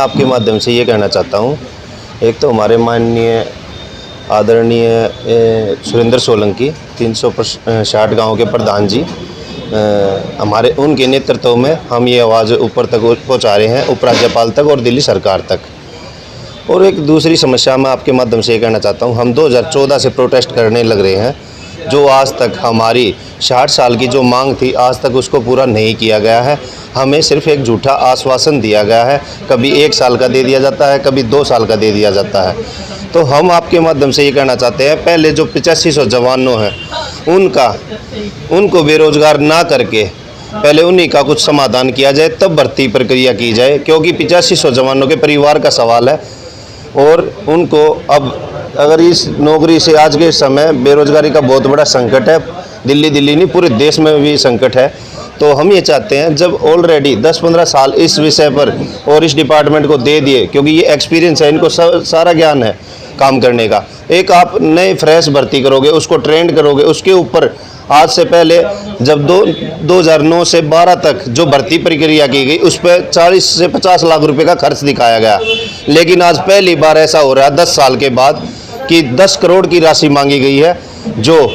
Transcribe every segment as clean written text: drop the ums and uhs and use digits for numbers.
आपके माध्यम से ये कहना चाहता हूँ, एक तो हमारे माननीय आदरणीय सुरेंद्र सोलंकी 360 गाँव के प्रधान जी, हमारे उनके नेतृत्व में हम ये आवाज़ ऊपर तक पहुँचा रहे हैं, उपराज्यपाल तक और दिल्ली सरकार तक। और एक दूसरी समस्या मैं आपके माध्यम से ये कहना चाहता हूँ, हम 2014 से प्रोटेस्ट करने लग रहे हैं, जो आज तक हमारी 60 साल की जो मांग थी आज तक उसको पूरा नहीं किया गया है। हमें सिर्फ एक झूठा आश्वासन दिया गया है, कभी 1 साल का दे दिया जाता है, कभी 2 साल का दे दिया जाता है। तो हम आपके माध्यम से ये कहना चाहते हैं, पहले जो 8500 जवानों हैं उनको बेरोजगार ना करके पहले उन्हीं का कुछ समाधान किया जाए, तब भर्ती प्रक्रिया की जाए, क्योंकि 8500 जवानों के परिवार का सवाल है। और उनको अब अगर इस नौकरी से आज के समय बेरोजगारी का बहुत बड़ा संकट है, दिल्ली नहीं पूरे देश में भी संकट है। तो हम ये चाहते हैं, जब ऑलरेडी 10-15 साल इस विषय पर और इस डिपार्टमेंट को दे दिए, क्योंकि ये एक्सपीरियंस है, इनको सारा ज्ञान है काम करने का। एक आप नए फ्रेश भर्ती करोगे, उसको ट्रेंड करोगे, उसके ऊपर आज से पहले जब 2009 से 12 तक जो भर्ती प्रक्रिया की गई उस पर 40 से 50 लाख रुपए का खर्च दिखाया गया, लेकिन आज पहली बार ऐसा हो रहा है 10 साल के बाद कि 10 करोड़ की राशि मांगी गई है, जो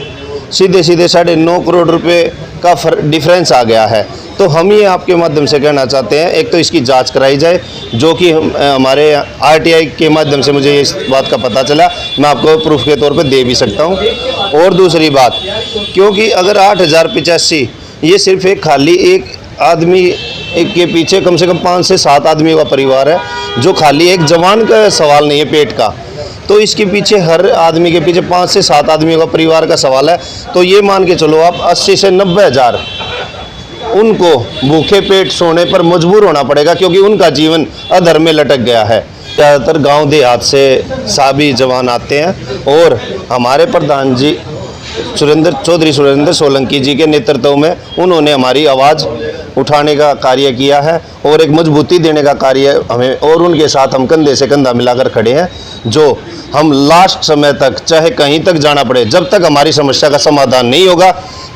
सीधे 9.5 करोड़ रुपए का डिफरेंस आ गया है। तो हम ये आपके माध्यम से कहना चाहते हैं, एक तो इसकी जांच कराई जाए, जो कि हमारे आरटीआई के माध्यम से मुझे इस बात का पता चला, मैं आपको प्रूफ के तौर पे दे भी सकता हूँ। और दूसरी बात, क्योंकि अगर 8085 ये सिर्फ एक खाली एक आदमी के पीछे कम से कम 5 से 7 आदमियों का परिवार है, जो खाली एक जवान का सवाल नहीं है पेट का, तो इसके पीछे हर आदमी के पीछे 5 से 7 आदमियों का परिवार का सवाल है। तो ये मान के चलो आप 80 से 90 हज़ार उनको भूखे पेट सोने पर मजबूर होना पड़ेगा, क्योंकि उनका जीवन अधर में लटक गया है। ज़्यादातर गांव देहात से सभी जवान आते हैं और हमारे प्रधान जी चौधरी सुरेंद्र सोलंकी जी के नेतृत्व में उन्होंने हमारी आवाज़ उठाने का कार्य किया है और एक मजबूती देने का कार्य हमें, और उनके साथ हम कंधे से कंधा मिलाकर खड़े हैं, जो हम लास्ट समय तक चाहे कहीं तक जाना पड़े, जब तक हमारी समस्या का समाधान नहीं होगा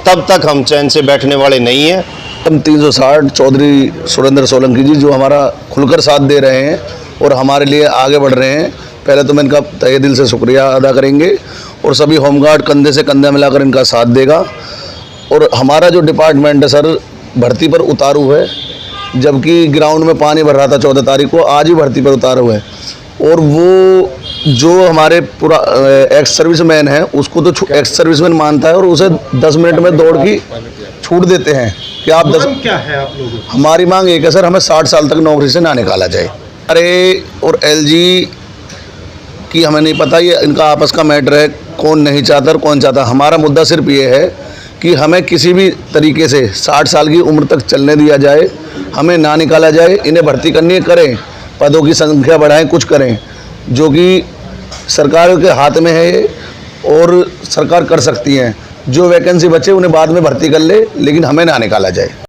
तब तक हम चैन से बैठने वाले नहीं हैं। हम 360 चौधरी सुरेंद्र सोलंकी जी जो हमारा खुलकर साथ दे रहे हैं और हमारे लिए आगे बढ़ रहे हैं, पहले तो मैं इनका तहे दिल से शुक्रिया अदा करेंगे। और सभी होमगार्ड कंधे से कंधा मिलाकर इनका साथ देगा। और हमारा जो डिपार्टमेंट है सर, भर्ती पर उतारू है, जबकि ग्राउंड में पानी भर रहा था 14 तारीख को, आज ही भर्ती पर उतारू है। और वो जो हमारे पूरा एक्स सर्विसमैन है उसको तो एक्स सर्विसमैन मानता है और उसे 10 मिनट में दौड़ की छूट देते हैं कि आप 10। क्या है आप लोगों की? हमारी मांग एक है सर, हमें 60 साल तक नौकरी से ना निकाला जाए। अरे और एलजी की हमें नहीं पता, ये इनका आपस का मैटर है, कौन नहीं चाहता और कौन चाहता। हमारा मुद्दा सिर्फ ये है कि हमें किसी भी तरीके से 60 साल की उम्र तक चलने दिया जाए, हमें ना निकाला जाए। इन्हें भर्ती करनी है, करें, पदों की संख्या बढ़ाएं, कुछ करें, जो कि सरकार के हाथ में है और सरकार कर सकती है। जो वैकेंसी बचे उन्हें बाद में भर्ती कर ले, लेकिन हमें ना निकाला जाए।